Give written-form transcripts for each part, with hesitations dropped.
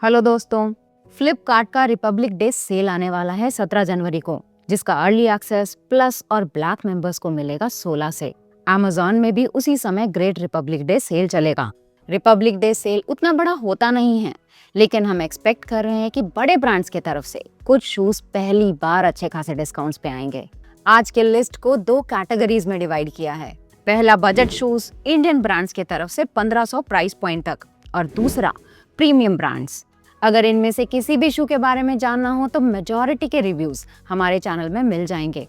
Hello दोस्तों, फ्लिपकार्ट का Republic Day cell आने वाला है 17 जनवरी को, जिसका अर्ली एक्सेस प्लस और ब्लैक मेंबर्स को मिलेगा 16 से। Amazon में भी उसी समय ग्रेट रिपब्लिक डे सेल चलेगा। रिपब्लिक डे सेल उतना बड़ा होता नहीं है, लेकिन हम एक्सपेक्ट कर रहे हैं कि बड़े ब्रांड्स की तरफ से कुछ शूज पहली बार अच्छे खासे डिस्काउंट्स पे आएंगे। आज के लिस्ट को 2 कैटेगरीज में डिवाइड किया है। पहला बजट शूज इंडियन ब्रांड्स की तरफ से 1500 प्राइस पॉइंट तक, और दूसरा प्रीमियम ब्रांड्स। अगर इनमें से किसी भी शू के बारे में जानना हो तो मेजॉरिटी के रिव्यूज हमारे चैनल में मिल जाएंगे।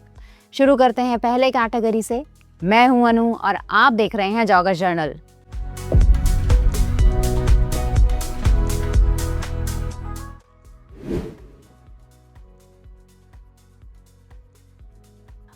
शुरू करते हैं पहले कैटेगरी से। मैं हूं अनु और आप देख रहे हैं जॉगर्स जर्नल।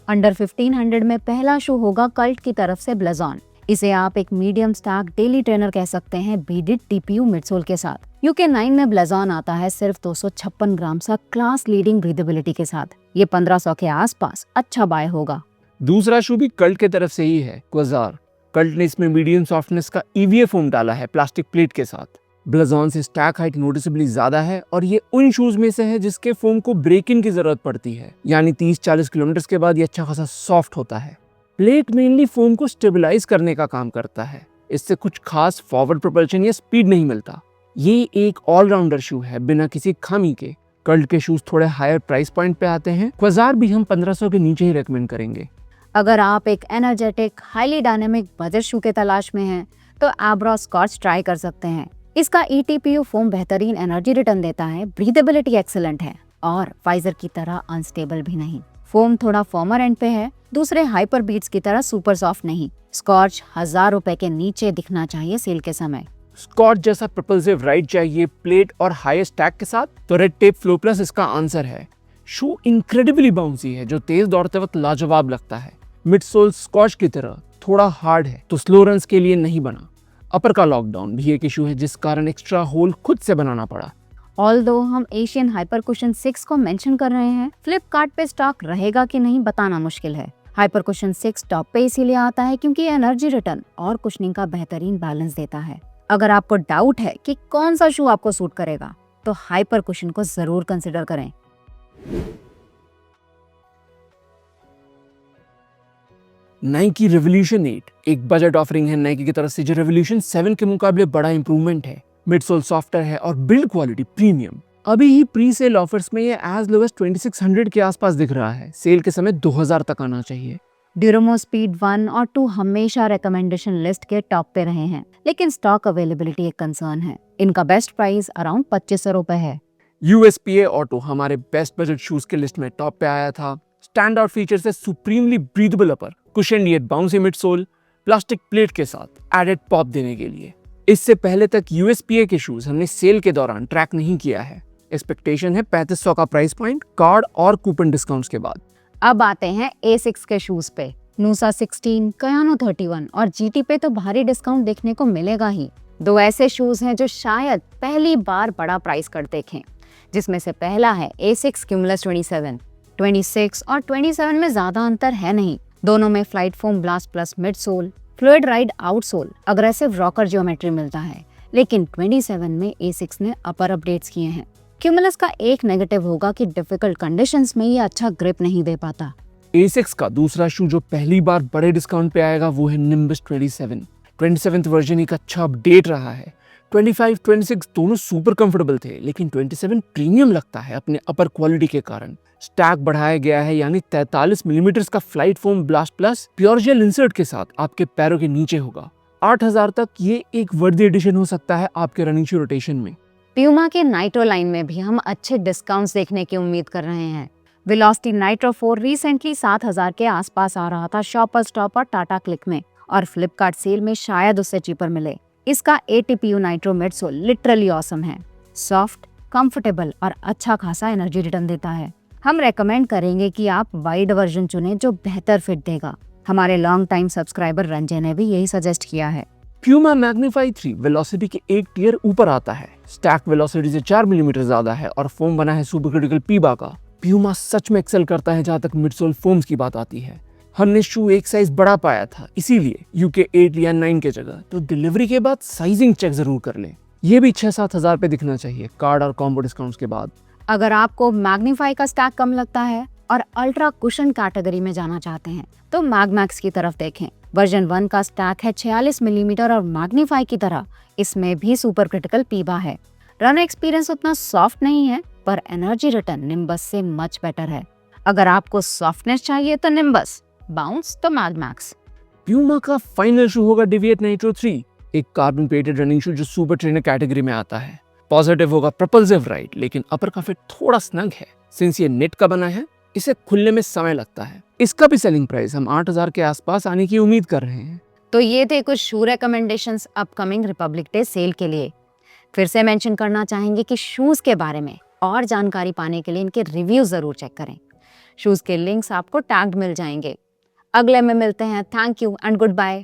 अंडर 1500 में पहला शू होगा कल्ट की तरफ से ब्लाज़ॉन। इसे आप एक मीडियम स्टैक डेली ट्रेनर कह सकते हैं बीडेड टीपीयू मिडसोल के साथ। यूके 9 में ब्लाज़ॉन आता है सिर्फ 256 ग्राम सा क्लास लीडिंग ब्रीदेबिलिटी के साथ। ये 1500 के आसपास अच्छा बाय होगा। दूसरा शू भी कल्ट की तरफ से ही है, क्वाजार। कल्ट ने इसमें मीडियम सॉफ्टनेस का EVA फोम डाला है प्लास्टिक प्लेट के साथ। ब्लाज़ॉन से स्टैक हाइट नोटिसेबली ज्यादा है और ये उन शूज में से है जिसके फोम को ब्रेक इन की जरूरत पड़ती है, यानी 30-40 किलोमीटर के बाद ये अच्छा खासा सॉफ्ट होता है। प्लेट मेनली फोम को स्टेबलाइज करने का काम करता है, इससे कुछ खास फॉरवर्ड प्रोपल्शन या स्पीड नहीं मिलता। ये एक ऑलराउंडर शू है बिना किसी खामी के। कल्ट के शूज थोड़े हायर प्राइस पॉइंट पे आते हैं। क्वाजार भी हम 1500 के नीचे ही रेकमेंड करेंगे। अगर आप एक एनर्जेटिक हाईली डायनेमिक बजट शू के तलाश में हैं तो एब्रा स्कॉच ट्राई कर सकते हैं। इसका ETPU फोम बेहतरीन एनर्जी रिटर्न देता है, ब्रीदेबिलिटी एक्सीलेंट है और फाइजर की तरह अनस्टेबल भी नहीं। फोम थोड़ा फॉर्मर एंड पे है, दूसरे हाइपर बीट्स की तरह सुपर सॉफ्ट नहीं। स्कॉच 1000 रुपए के नीचे दिखना चाहिए सेल के समय। स्कॉच जैसा प्रपल्सिव राइड चाहिए प्लेट और हाई स्टैक के साथ तो रेड टेप फ्लो प्लस इसका आंसर है। शू इनक्रेडिबली बाउंसी है जो तेज दौड़ते वक्त लाजवाब लगता है। मिडसोल स्कॉच की तरह थोड़ा हार्ड है तो स्लो रन्स के लिए नहीं बना। अपर का लॉकडाउन भी एक इशू है जिस कारण एक्स्ट्रा होल खुद से बनाना पड़ा। ऑल्दो हम एशियन हाइपर कुशन 6 को मेंशन कर रहे हैं, फ्लिपकार्ट पे स्टॉक रहेगा कि नहीं बताना मुश्किल है। हाइपर कुशन 6 टॉप पे इसीलिए आता है क्योंकि एनर्जी रिटर्न और कुशनिंग का बेहतरीन बैलेंस देता है। अगर आपको डाउट है कि कौन सा शू आपको सूट करेगा तो हाइपर कुशन को जरूर कंसिडर करें। नाइकी रेवोल्यूशन 8 एक बजट ऑफरिंग है नाइकी की तरफ से जो रेवोल्यूशन 7 के मुकाबले बड़ा इंप्रूवमेंट है। मिडसोल सॉफ्टर है और बिल्ड क्वालिटी प्रीमियम। अभी ही प्री सेल ऑफर्स में ये एज लो एज 2600 के आसपास दिख रहा है। सेल के समय 2000 तक आना चाहिए। ड्यूरोमो स्पीड 1 और 2 हमेशा रिकमेंडेशन लिस्ट के टॉप पे रहे हैं, लेकिन स्टॉक अवेलेबिलिटी एक कंसर्न है। इनका बेस्ट प्राइस अराउंड 2500 रुपए है। USPA ऑटो हमारे बेस्ट बजट शूज के लिस्ट में टॉप पे आया था। स्टैंड आउट फीचर से supremely breathable upper, cushion yet bouncy midsole, plastic plate के साथ एडेड पॉप देने के लिए। इससे पहले तक USPA के शूज हमने सेल के दौरान ट्रैक नहीं किया है। एक्सपेक्टेशन है 3500 का प्राइस पॉइंट कार्ड और कूपन डिस्काउंट्स के बाद। अब आते हैं A6 के शूज पे। नूसा 16, कयानो 31 और GT पे तो भारी डिस्काउंट देखने को मिलेगा ही। 2 ऐसे शूज हैं जो शायद पहली बार बड़ा प्राइस कट देखें, जिसमें से पहला है A6 Cumulus 27। 26 और 27 में ज्यादा अंतर है नहीं। दोनों में flight foam blast plus mid sole, fluid ride outsole, aggressive rocker geometry मिलता है। लेकिन 27 में A6 ने अपर अपडेट्स किए हैं। क्यूमुलस का एक नेगेटिव होगा कि डिफिकल्ट कंडीशंस में ये अच्छा ग्रिप नहीं दे पाता। A6 का दूसरा शू जो पहली बार बड़े डिस्काउंट पे आएगा वो है Nimbus 27। 27th वर्जन एक अच्छा अपडेट रहा है। 25, 26 दोनों सुपर कंफर्टेबल थे, लेकिन 27 प्रीमियम लगता है अपने अपर क्वालिटी के कारण। स्टैक बढ़ाया गया है, यानी 43 मिलीमीटर का flight foam blast plus pure gel insert के साथ आपके पैरों के नीचे होगा। 8000 तक ये एक वर्दी एडिशन हो सकता है आपके रनिंग शू रोटेशन में। प्यूमा के नाइट्रो लाइन में भी हम अच्छे डिस्काउंट्स देखने की उम्मीद कर रहे हैं। वेलोसिटी नाइट्रो 4 रिसेंटली 7000 के आसपास आ रहा था शॉपर स्टॉप और टाटा क्लिक में, और फ्लिपकार्ट सेल में शायद उससे चीपर मिले। इसका ATPU nitro midsole literally awesome है। सॉफ्ट, कंफर्टेबल और अच्छा खासा एनर्जी रिटर्न देता है। हम रेकमेंड करेंगे कि आप वाइड वर्जन चुनें जो बेहतर फिट देगा। हमारे लॉन्ग टाइम सब्सक्राइबर रंजय ने भी यही सजेस्ट किया है। प्यूमा मैग्नीफाई 3 वेलोसिटी के एक टियर ऊपर आता है। स्टैक वेलोसिटी से 4 मिलीमीटर ज्यादा है और फोम बना है सुपर क्रिटिकल पीबा का। प्यूमा सच में एक्सेल करता है जहां तक मिडसोल फोम्स की बात आती है। हमने शू एक साइज बड़ा पाया था, इसीलिए UK 8 या 9 के जगह। तो डिलीवरी के बाद साइजिंग चेक जरूर कर लें। ये भी 6-7 हजार पे दिखना चाहिए कार्ड और कॉम्बो डिस्काउंट्स के बाद। अगर आपको मैग्नीफाई का स्टैक कम लगता है और अल्ट्रा कुशन कैटेगरी में जाना चाहते हैं तो मैगमैक्स की तरफ देखें। वर्जन 1 का स्टैक है 46 मिलीमीटर और मैग्नीफाई की तरह इसमें भी सुपर क्रिटिकल पीबा है। रन एक्सपीरियंस उतना सॉफ्ट नहीं है पर एनर्जी रिटर्न निम्बस से मच बेटर है। अगर आपको सॉफ्टनेस चाहिए तो निम्बस, बाउंस तो मैगमैक्स। प्यूमा का फाइनल शू होगा डिविएट नाइट्रो 3, एक कार्बन प्लेटेड रनिंग शू जो सुपर ट्रेनर कैटेगरी में आता है। पॉजिटिव होगा प्रपल्सिव राइड, लेकिन अपर का फिट थोड़ा स्नग है। सिंस ये नेट का बना है इसे खुलने में समय लगता है। इसका भी सेलिंग प्राइस हम 8,000 के आसपास आने की उम्मीद कर रहे हैं। तो ये थे कुछ shoe recommendations upcoming Republic Day sale के लिए। फिर से मेंशन करना चाहेंगे कि शूज के बारे में और जानकारी पाने के लिए इनके रिव्यू जरूर चेक करें। शूज के लिंक्स आपको टैग्ड मिल जाएंगे। अगले में मिलते हैं। Thank you and good bye.